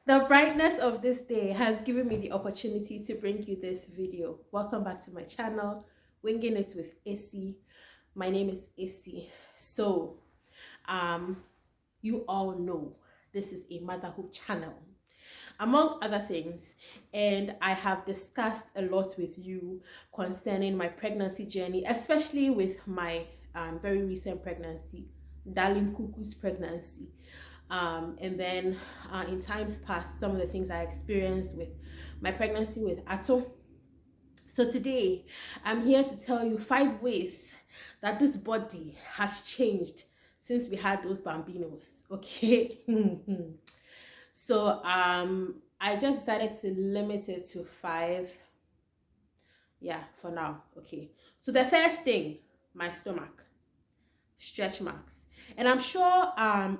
The brightness of this day has given me the opportunity to bring you this video. Welcome back to my channel, Winging It with Issy. My name is Issy. So, um, you all know this is a motherhood channel, among other things, and I have discussed a lot with you concerning my pregnancy journey, especially with my very recent pregnancy, darling Cuckoo's pregnancy. And then in times past, some of the things I experienced with my pregnancy with Ato. So today, I'm here to tell you 5 ways that this body has changed since we had those bambinos. Okay. So I just decided to limit it to 5. Yeah, for now. Okay. So the first thing, my stomach, stretch marks. And I'm sure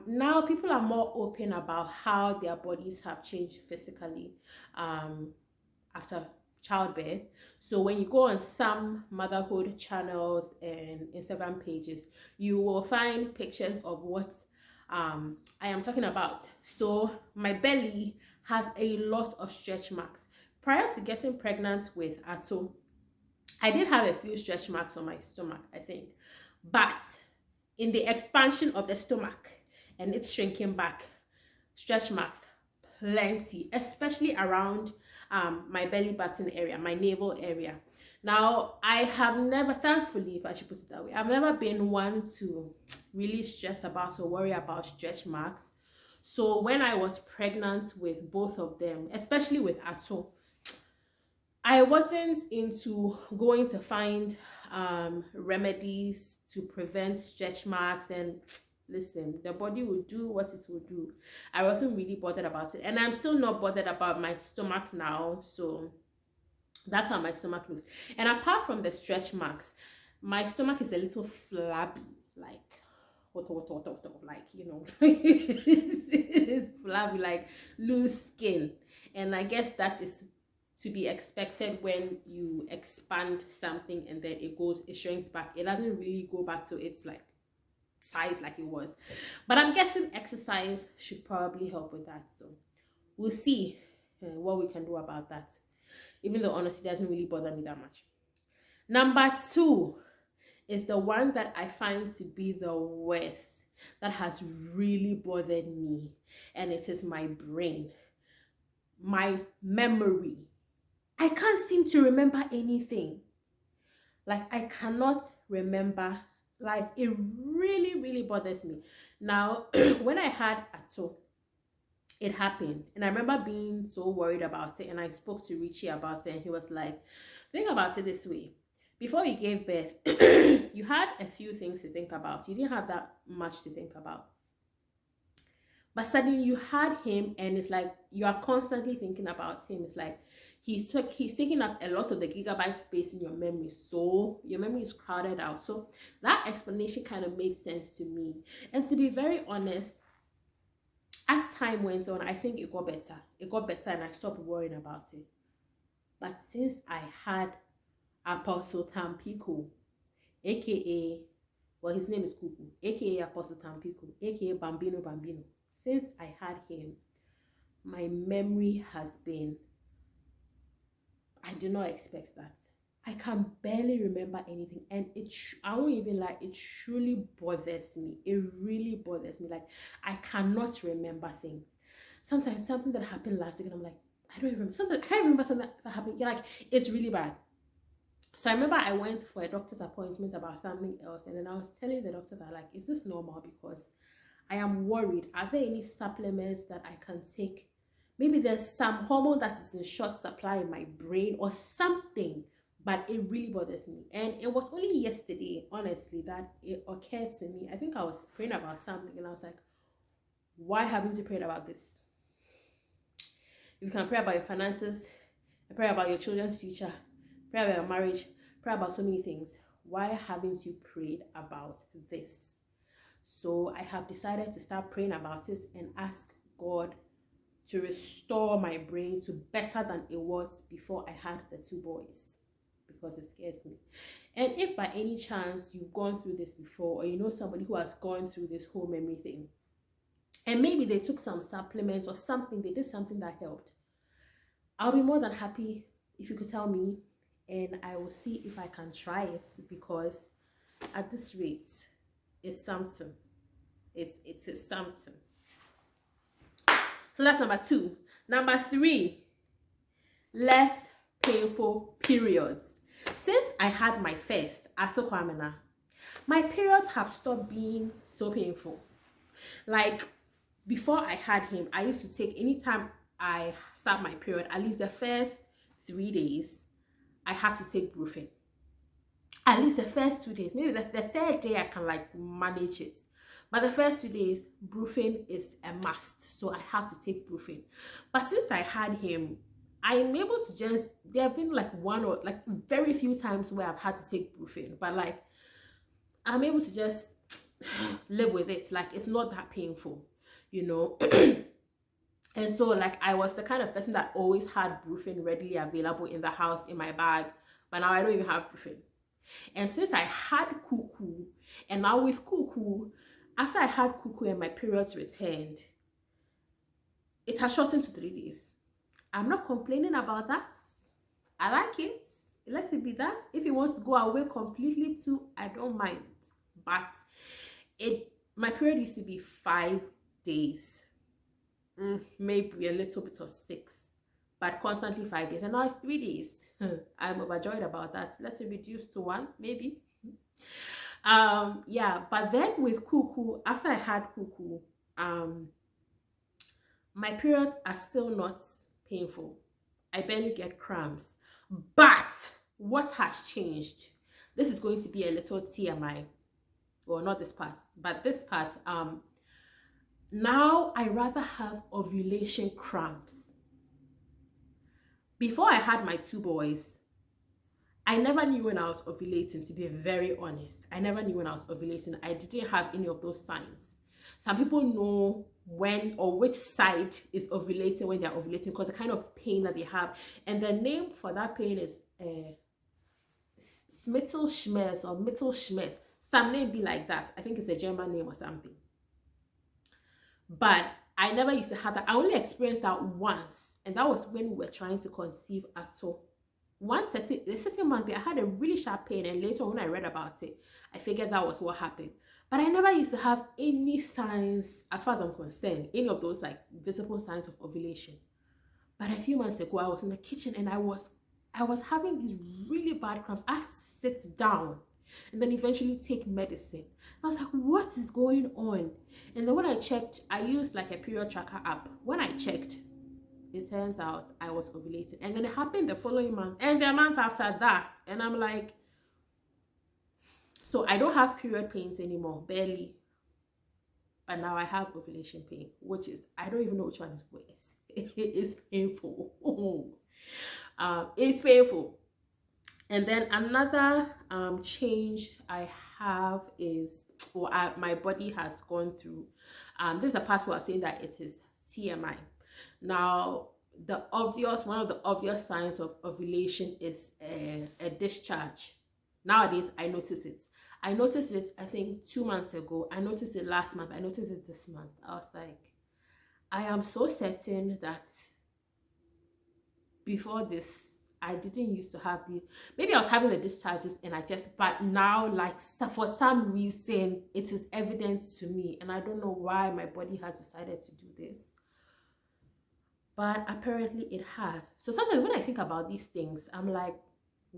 now people are more open about how their bodies have changed physically after childbirth. So when you go on some motherhood channels and Instagram pages, you will find pictures of what I am talking about. So my belly has a lot of stretch marks. Prior to getting pregnant with Ato, I did have a few stretch marks on my stomach, I think. But in the expansion of the stomach and it's shrinking back, stretch marks plenty, especially around my belly button area, my navel area. Now, I have never, thankfully, if I should put it that way, I've never been one to really stress about or worry about stretch marks. So when I was pregnant with both of them, especially with Ato, I wasn't into going to find remedies to prevent stretch marks. And listen, the body will do what it will do. I wasn't really bothered about it, and I'm still not bothered about my stomach now. So that's how my stomach looks. And apart from the stretch marks, my stomach is a little flabby, like like, you know, it's flabby, like loose skin. And I guess that is to be expected when you expand something and then it shrinks back. It doesn't really go back to its like size like it was. But I'm guessing exercise should probably help with that. So we'll see what we can do about that. Even though honestly, it doesn't really bother me that much. Number 2 is the one that I find to be the worst, that has really bothered me, and it is my brain, my memory. I can't seem to remember anything. Like, I cannot remember. Like, it really, really bothers me. Now, when I had Ato, it happened. And I remember being so worried about it. And I spoke to Richie about it. And he was like, think about it this way. Before you gave birth, you had a few things to think about. You didn't have that much to think about. But suddenly you had him, and it's like you are constantly thinking about him. It's like he's taking up a lot of the gigabyte space in your memory, so your memory is crowded out. So that explanation kind of made sense to me. And to be very honest, as time went on, I think it got better. It got better, and I stopped worrying about it. But since I had Apostle Tampico, aka, well, his name is Kuku, aka Apostle Tampico, aka Bambino Bambino. Since I had him, my memory has been, I do not expect that. I can barely remember anything, and I won't even lie, it truly bothers me. It really bothers me. Like, I cannot remember things. Sometimes something that happened last week, and I'm like, I don't even remember. Sometimes I can't remember something that happened. Yeah, like, it's really bad. So I remember I went for a doctor's appointment about something else, and then I was telling the doctor that, like, is this normal? Because I am worried. Are there any supplements that I can take? Maybe there's some hormone that is in short supply in my brain or something, but it really bothers me. And it was only yesterday, honestly, that it occurred to me. I think I was praying about something, and I was like, why haven't you prayed about this? You can pray about your finances, pray about your children's future, pray about your marriage, pray about so many things. Why haven't you prayed about this? So I have decided to start praying about it and ask God to restore my brain to better than it was before I had the 2 boys, because it scares me. And if by any chance you've gone through this before, or you know somebody who has gone through this whole memory thing, and maybe they took some supplements or something, they did something that helped, I'll be more than happy if you could tell me, and I will see if I can try it, because at this rate, it's something. It is something. So that's number 2. Number 3, less painful periods. Since I had my first Atokwamena, my periods have stopped being so painful. Like, before I had him, I used to take, anytime I start my period, at least the first 3 days, I have to take Brufen. At least the first 2 days. Maybe the third day I can like manage it. But the first 2 days, Brufen is a must. So I have to take Brufen. But since I had him, I'm able to just, there have been like one or like very few times where I've had to take Brufen. But like, I'm able to just live with it. Like, it's not that painful, you know. And so like, I was the kind of person that always had Brufen readily available in the house, in my bag. But now I don't even have Brufen. And since I had Cuckoo, and now with Cuckoo, after I had Cuckoo and my periods returned, it has shortened to 3 days. I'm not complaining about that. I like it. Let it be that. If it wants to go away completely too, I don't mind. But my period used to be 5 days. Maybe a little bit of 6. But constantly 5 days. And now it's 3 days. I'm overjoyed about that. Let it reduce to 1, maybe. Yeah, but then with Cuckoo, after I had Cuckoo, my periods are still not painful. I barely get cramps. But what has changed? This is going to be a little TMI. Well, not this part, but this part. Now I rather have ovulation cramps. Before I had my 2 boys, I never knew when I was ovulating, to be very honest. I never knew when I was ovulating. I didn't have any of those signs. Some people know when or which side is ovulating when they're ovulating, because the kind of pain that they have. And the name for that pain is Smittelschmerz or Mittelschmerz. Some name be like that. I think it's a German name or something. But I never used to have that. I only experienced that once. And that was when we were trying to conceive at all. The certain month, I had a really sharp pain, and later when I read about it, I figured that was what happened. But I never used to have any signs, as far as I'm concerned, any of those like visible signs of ovulation. But a few months ago, I was in the kitchen and I was having these really bad cramps. I had to sit down and then eventually take medicine. I was like, what is going on? And then when I checked, I used like a period tracker app. When I checked, it turns out I was ovulating. And then it happened the following month and the month after that. And I'm like, so I don't have period pains anymore, barely. But now I have ovulation pain, which is, I don't even know which one is worse. It's painful. It's painful. And then another change I have is, my body has gone through. This is a part where I'm saying that it is TMI. Now, one of the obvious signs of ovulation is a discharge. Nowadays, I notice it. I noticed it, I think, 2 months ago. I noticed it last month. I noticed it this month. I was like, I am so certain that before this, I didn't used to have maybe I was having the discharges but now, like, for some reason, it is evident to me. And I don't know why my body has decided to do this. But apparently it has. So sometimes when I think about these things, I'm like,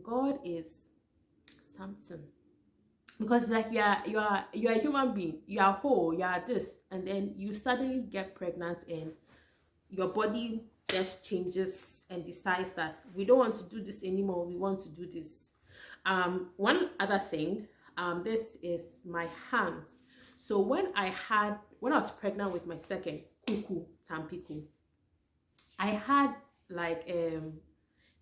God is something. Because like you are a human being, you are whole, you are this, and then you suddenly get pregnant and your body just changes and decides that we don't want to do this anymore, we want to do this. One other thing, this is my hands. So when I was pregnant with my second Cuckoo Tampico, I had like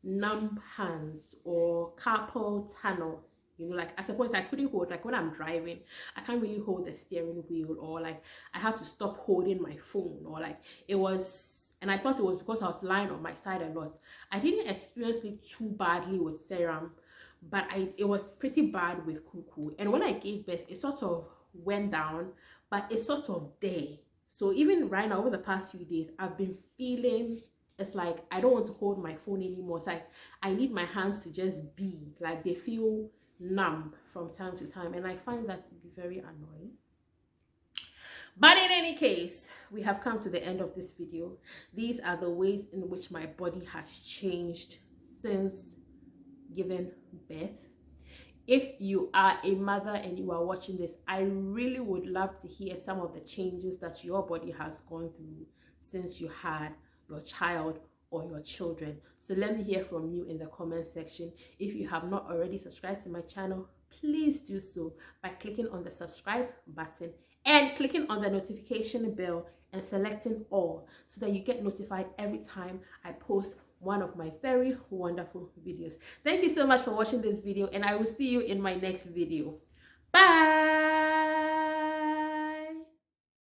numb hands or carpal tunnel. You know, like at a point I couldn't hold, like when I'm driving, I can't really hold the steering wheel, or like I have to stop holding my phone, or like it was, and I thought it was because I was lying on my side a lot. I didn't experience it too badly with serum, but it was pretty bad with Cuckoo. And when I gave birth, it sort of went down, but it's sort of there. So even right now, over the past few days, I've been feeling, it's like I don't want to hold my phone anymore. It's like I need my hands to just be, like they feel numb from time to time, and I find that to be very annoying. But in any case, we have come to the end of this video. These are the ways in which my body has changed since giving birth. If you are a mother and you are watching this, I really would love to hear some of the changes that your body has gone through since you had your child or your children. So let me hear from you in the comment section. If you have not already subscribed to my channel, please do so by clicking on the subscribe button and clicking on the notification bell and selecting all, so that you get notified every time I post one of my very wonderful videos. Thank you so much for watching this video, and I will see you in my next video. Bye.